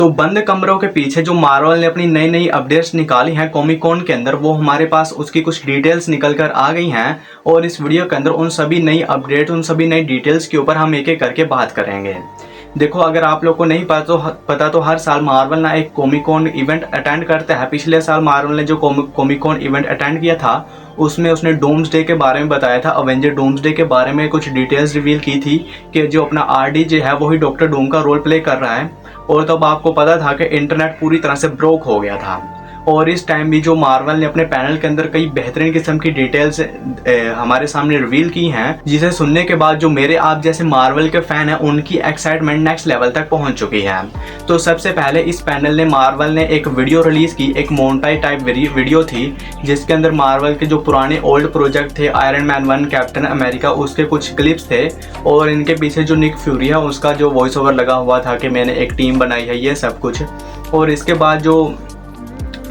तो बंद कमरों के पीछे जो मार्वल ने अपनी नई नई अपडेट्स निकाली हैं कॉमिक कॉन के अंदर, वो हमारे पास उसकी कुछ डिटेल्स निकल कर आ गई हैं और इस वीडियो के अंदर उन सभी नई अपडेट, उन सभी नई डिटेल्स के ऊपर हम एक एक करके बात करेंगे। देखो, अगर आप लोग को नहीं पता तो हर साल मार्वल ना एक कॉमिक कॉन इवेंट अटेंड करता है। पिछले साल मार्वल ने जो कॉमिक कॉन इवेंट अटेंड किया था उसमें उसने डूम्सडे के बारे में बताया था, अवेंजर डूम्सडे के बारे में कुछ डिटेल्स रिवील की थी कि जो अपना RDJ है वही डॉक्टर डूम का रोल प्ले कर रहा है। और तब आपको पता था कि इंटरनेट पूरी तरह से ब्रोक हो गया था। और इस टाइम भी जो मार्वल ने अपने पैनल के अंदर कई बेहतरीन किस्म की डिटेल्स हमारे सामने रिवील की हैं, जिसे सुनने के बाद जो मेरे आप जैसे मार्वल के फैन हैं उनकी एक्साइटमेंट नेक्स्ट लेवल तक पहुंच चुकी है। तो सबसे पहले इस पैनल ने मार्वल ने एक वीडियो रिलीज की, एक मोन्टाई टाइप वीडियो थी जिसके अंदर मार्वल के जो पुराने ओल्ड प्रोजेक्ट थे, आयरन मैन 1, कैप्टन अमेरिका, उसके कुछ क्लिप्स थे और इनके पीछे जो निक फ्यूरी है उसका जो वॉइस ओवर लगा हुआ था कि मैंने एक टीम बनाई है, ये सब कुछ। और इसके बाद जो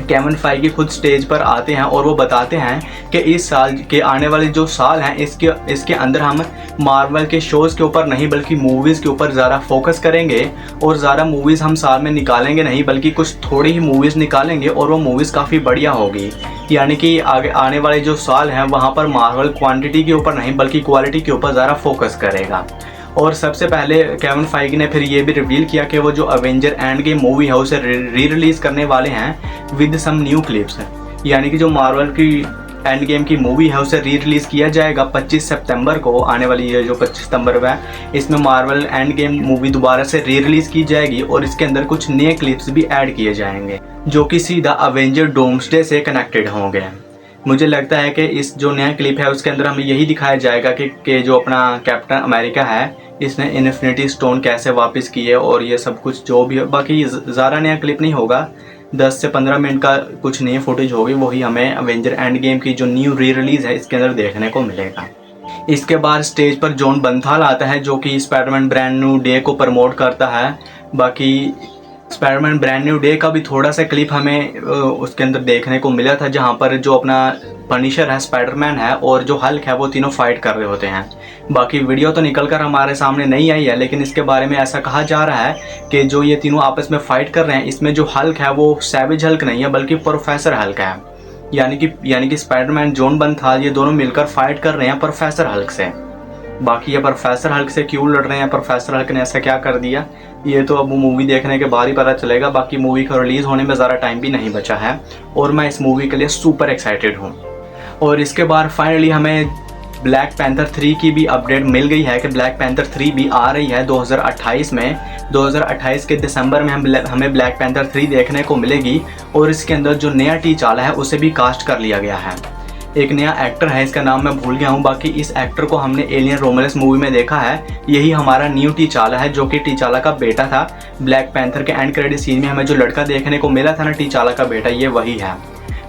केविन फाइगी खुद स्टेज पर आते हैं और वो बताते हैं कि इस साल के आने वाले जो साल हैं इसके अंदर हम मार्वल के शोज़ के ऊपर नहीं बल्कि मूवीज़ के ऊपर ज़्यादा फोकस करेंगे और ज़्यादा मूवीज़ हम साल में निकालेंगे नहीं बल्कि कुछ थोड़ी ही मूवीज़ निकालेंगे और वो मूवीज़ काफ़ी बढ़िया होगी। यानी कि आगे आने वाले जो साल हैं वहाँ पर मार्वल क्वांटिटी के ऊपर नहीं बल्कि क्वालिटी के ऊपर ज़्यादा फोकस करेगा। और सबसे पहले केविन फाइगी ने फिर ये भी रिवील किया कि वो जो अवेंजर एंड गेम मूवी है उसे री रिलीज करने वाले हैं विद सम न्यू क्लिप्स। यानी कि जो मार्वल की एंड गेम की मूवी है उसे री रिलीज किया जाएगा 25 सितंबर को। आने वाली ये जो 25 सितंबर है इसमें मार्वल एंड गेम मूवी दोबारा से री रिलीज की जाएगी और इसके अंदर कुछ नए क्लिप्स भी ऐड किए जाएंगे जो कि सीधा अवेंजर डूम्सडे से कनेक्टेड होंगे। मुझे लगता है कि इस जो नया क्लिप है उसके अंदर हमें यही दिखाया जाएगा कि जो अपना कैप्टन अमेरिका है इसने इन्फिनिटी स्टोन कैसे वापस की है और ये सब कुछ जो भी। बाकी ज़्यादा नया क्लिप नहीं होगा, 10 से 15 मिनट का कुछ नई फुटेज होगी, वही हमें अवेंजर एंड गेम की जो न्यू री रिलीज़ है इसके अंदर देखने को मिलेगा। इसके बाद स्टेज पर जॉन बंथाल आता है जो कि स्पाइडरमैन ब्रांड न्यू डे को प्रमोट करता है। बाकी स्पाइडरमैन ब्रांड न्यू डे का भी थोड़ा सा क्लिप हमें उसके अंदर देखने को मिला था जहां पर जो अपना पनिशर है, स्पाइडरमैन है और जो हल्क है वो तीनों फाइट कर रहे होते हैं। बाकी वीडियो तो निकल कर हमारे सामने नहीं आई है लेकिन इसके बारे में ऐसा कहा जा रहा है कि जो ये तीनों आपस में फाइट कर रहे हैं इसमें जो हल्क है वो सैविज हल्क नहीं है बल्कि प्रोफेसर हल्क है। यानी कि स्पाइडरमैन, जॉन बंथाल, ये दोनों मिलकर फाइट कर रहे हैं प्रोफेसर हल्क से। बाकी ये प्रोफेसर हल्क से क्यों लड़ रहे हैं, प्रोफेसर हल्क ने ऐसा क्या कर दिया, ये तो अब मूवी देखने के बाद ही पता चलेगा। बाकी मूवी का रिलीज़ होने में ज़्यादा टाइम भी नहीं बचा है और मैं इस मूवी के लिए सुपर एक्साइटेड हूँ। और इसके बाद फाइनली हमें ब्लैक पैंथर 3 की भी अपडेट मिल गई है कि ब्लैक पैंथर 3 भी आ रही है 2028 में। 2028 के दिसंबर में हमें ब्लैक पैंथर 3 देखने को मिलेगी और इसके अंदर जो नया टीचाला है उसे भी कास्ट कर लिया गया है। एक नया एक्टर है, इसका नाम मैं भूल गया हूँ। बाकी इस एक्टर को हमने एलियन रोमोलस मूवी में देखा है। यही हमारा न्यू टीचाला है जो कि टीचाला का बेटा था। ब्लैक पैंथर के एंड क्रेडिट सीन में हमें जो लड़का देखने को मिला था ना, टीचाला का बेटा, ये वही है।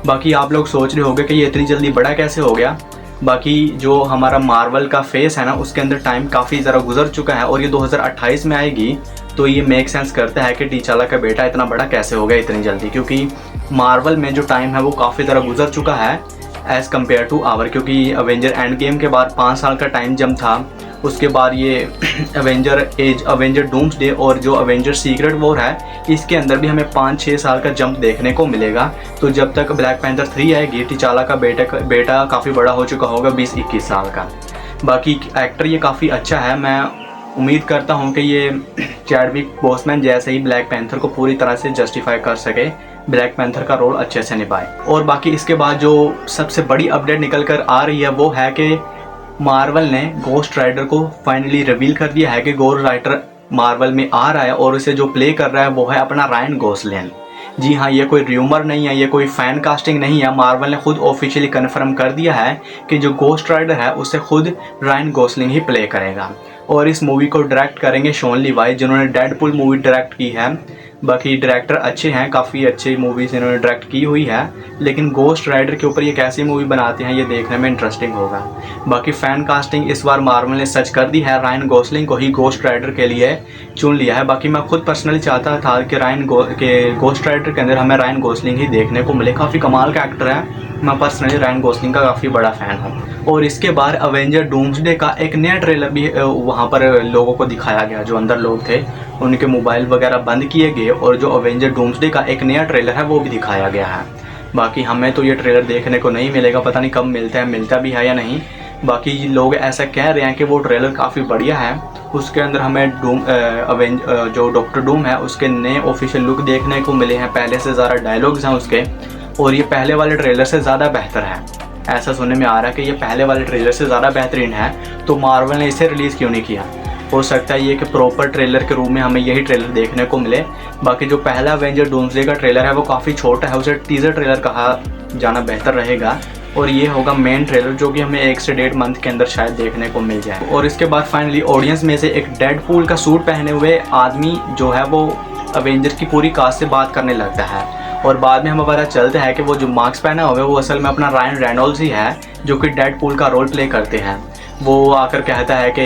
बाकी आप लोग सोच रहे होंगे कि ये इतनी जल्दी बड़ा कैसे हो गया। बाकी जो हमारा मार्वल का फेस है ना उसके अंदर टाइम काफ़ी ज़रा गुजर चुका है और ये 2028 में आएगी तो ये मेक सेंस करता है कि टीचाला का बेटा इतना बड़ा कैसे हो गया इतनी जल्दी, क्योंकि मार्वल में जो टाइम है वो काफ़ी ज़रा गुजर चुका है एज़ कम्पेयर टू आवर। क्योंकि अवेंजर एंड गेम के बाद 5 साल का टाइम जंप था, उसके बाद ये अवेंजर डूम्सडे और जो अवेंजर सीक्रेट वॉर है इसके अंदर भी हमें 5-6 साल का जंप देखने को मिलेगा। तो जब तक ब्लैक पैंथर 3 आएगी टीचाला का बेटा काफ़ी बड़ा हो चुका होगा, 20-21 साल का। बाकी एक्टर ये काफ़ी अच्छा है, मैं उम्मीद करता हूँ कि ये चैडविक बोसमैन जैसे ही ब्लैक पैंथर को पूरी तरह से जस्टिफाई कर सके, ब्लैक पैंथर का रोल अच्छे से निभाए। और बाकी इसके बाद जो सबसे बड़ी अपडेट निकल कर आ रही है वो है कि मार्वल ने गोस्ट राइडर को फाइनली रिवील कर दिया है कि गोस्ट राइडर मार्वल में आ रहा है और उसे जो प्ले कर रहा है वो है अपना रायन गोसलिंग। जी हाँ, ये कोई र्यूमर नहीं है, ये कोई फ़ैन कास्टिंग नहीं है। मार्वल ने खुद ऑफिशियली कन्फर्म कर दिया है कि जो गोस्ट राइडर है उसे खुद रायन गोसलिंग ही प्ले करेगा और इस मूवी को डायरेक्ट करेंगे शॉन लीवाई जिन्होंने डेडपूल मूवी डायरेक्ट की है। बाकी डायरेक्टर अच्छे हैं, काफ़ी अच्छी मूवीज़ इन्होंने डायरेक्ट की हुई है, लेकिन गोस्ट राइडर के ऊपर ये कैसी मूवी बनाते हैं ये देखने में इंटरेस्टिंग होगा। बाकी फ़ैन कास्टिंग इस बार मार्वल ने सच कर दी है, रायन गोसलिंग को ही गोस्ट राइडर के लिए चुन लिया है। बाकी मैं खुद पर्सनली चाहता था कि गोस्ट राइडर के अंदर हमें रायन गोसलिंग ही देखने को मिले, काफ़ी कमाल का एक्टर है। मैं पर्सनली रायन गोसलिंग का काफ़ी बड़ा फ़ैन हूँ। और इसके बाद अवेंजर डूम्सडे का एक नया ट्रेलर भी वहाँ पर लोगों को दिखाया गया, जो अंदर लोग थे उनके मोबाइल वगैरह बंद किए गए और जो अवेंजर डूम्सडे का एक नया ट्रेलर है वो भी दिखाया गया है। बाकी हमें तो ये ट्रेलर देखने को नहीं मिलेगा, पता नहीं कब मिलता भी है या नहीं। बाकी लोग ऐसा कह रहे हैं कि वो ट्रेलर काफ़ी बढ़िया है, उसके अंदर हमें जो डॉक्टर डूम है उसके नए ऑफिशियल लुक देखने को मिले हैं, पहले से ज़्यादा डायलॉग्स हैं उसके, और ये पहले वाले ट्रेलर से ज़्यादा बेहतर है। ऐसा सुनने में आ रहा है कि ये पहले वाले ट्रेलर से ज़्यादा बेहतरीन है, तो मार्वल ने इसे रिलीज़ क्यों नहीं किया। हो सकता है ये कि प्रॉपर ट्रेलर के रूप में हमें यही ट्रेलर देखने को मिले। बाकी जो पहला अवेंजर डूम्सडे का ट्रेलर है वो काफ़ी छोटा है, उसे टीज़र ट्रेलर कहा जाना बेहतर रहेगा, और ये होगा मेन ट्रेलर जो कि हमें 1 से 1.5 मंथ के अंदर शायद देखने को मिल जाए। और इसके बाद फाइनली ऑडियंस में से एक डेडपूल का सूट पहने हुए आदमी जो है वो अवेंजर की पूरी कास्ट से बात करने लगता है, और बाद में हमें पता चलता है कि वो जो मास्क पहना हुआ है वो असल में अपना रायन रेनॉल्ड्स ही है जो कि डेडपूल का रोल प्ले करते हैं। वो आकर कहता है कि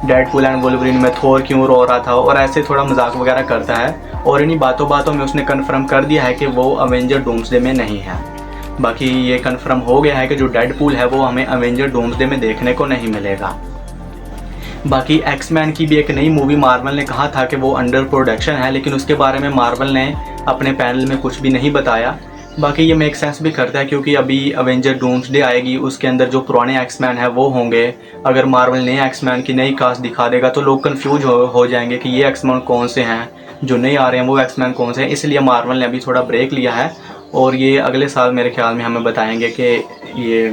डेडपूल एंड वुल्वरीन में थोर क्यों रो रहा था, और ऐसे थोड़ा मजाक वगैरह करता है, और इन्हीं बातों में उसने कन्फर्म कर दिया है कि वो अवेंजर डूम्सडे में नहीं है। बाकी ये कन्फर्म हो गया है कि जो डेडपूल है वो हमें अवेंजर डूम्सडे में देखने को नहीं मिलेगा। बाकी एक्समैन की भी एक नई मूवी मार्वल ने कहा था कि वो अंडर प्रोडक्शन है, लेकिन उसके बारे में मार्वल ने अपने पैनल में कुछ भी नहीं बताया। बाकी ये मेक सेंस भी करता है क्योंकि अभी अवेंजर डूम्सडे आएगी, उसके अंदर जो पुराने एक्समैन है वो होंगे। अगर मार्वल नए एक्समैन की नई कास्ट दिखा देगा तो लोग कंफ्यूज हो जाएंगे कि ये एक्समैन कौन से हैं, जो नए आ रहे हैं वो एक्समैन कौन से हैं। इसलिए मार्वल ने अभी थोड़ा ब्रेक लिया है, और ये अगले साल मेरे ख्याल में हमें बताएंगे कि ये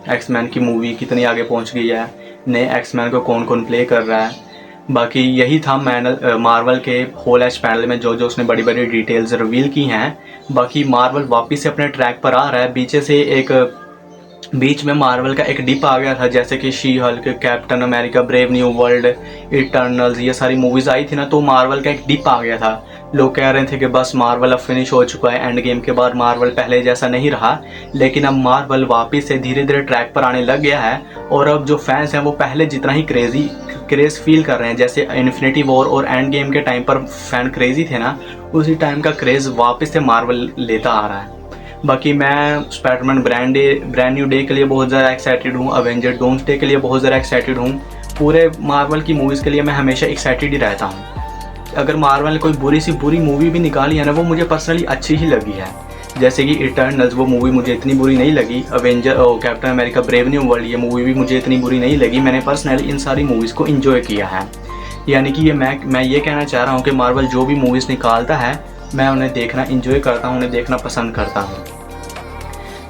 एक्समैन की मूवी कितनी आगे पहुंच गई है, नए एक्समैन को कौन कौन प्ले कर रहा है। बाकी यही था मार्वल के होल एज पैनल में जो उसने बड़ी बड़ी डिटेल्स रिवील की हैं। बाकी मार्वल वापस से अपने ट्रैक पर आ रहा है। बीच में मार्वल का एक डिप आ गया था, जैसे कि She Hulk, Captain America, Brave New World, Eternals, ये सारी मूवीज़ आई थी ना, तो मार्वल का एक डिप आ गया था। लोग कह रहे थे कि बस मार्वल अब फिनिश हो चुका है, एंड गेम के बाद मार्वल पहले जैसा नहीं रहा। लेकिन अब मार्वल वापस से धीरे धीरे ट्रैक पर आने लग गया है, और अब जो फैंस हैं वो पहले जितना ही क्रेज़ फील कर रहे हैं, जैसे इन्फिनिटी वॉर और एंड गेम के टाइम पर फैन क्रेज़ी थे ना, उसी टाइम का क्रेज़ वापस से मार्वल लेता आ रहा है। बाकी मैं स्पाइडरमैन ब्रांड न्यू डे के लिए बहुत ज़्यादा एक्साइटेड हूँ, अवेंजर डूम्सडे के लिए बहुत ज़्यादा एक्साइटेड हूँ। पूरे मार्वल की मूवीज़ के लिए मैं हमेशा एक्साइटेड ही रहता हूँ। अगर मार्वल ने कोई बुरी मूवी भी निकाली है ना, वो मुझे पर्सनली अच्छी ही लगी है। जैसे कि इटर्नल्स, वो मूवी मुझे इतनी बुरी नहीं लगी। Captain America Brave New world, ये मूवी भी मुझे इतनी बुरी नहीं लगी। मैंने पर्सनली इन सारी मूवीज़ को एंजॉय किया है। यानी कि मैं ये कहना चाह रहा हूँ कि मार्वल जो भी मूवीज़ निकालता है मैं उन्हें देखना एंजॉय करता हूँ, उन्हें देखना पसंद करता हूँ।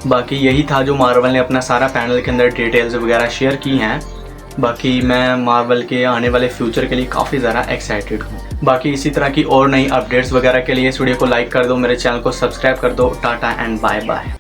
बाकी यही था जो मार्वल ने अपना सारा पैनल के अंदर डिटेल्स वगैरह शेयर की हैं। बाकी मैं मार्वल के आने वाले फ्यूचर के लिए काफ़ी ज़्यादा एक्साइटेड हूँ। बाकी इसी तरह की और नई अपडेट्स वगैरह के लिए इस वीडियो को लाइक कर दो, मेरे चैनल को सब्सक्राइब कर दो। Tata and bye bye.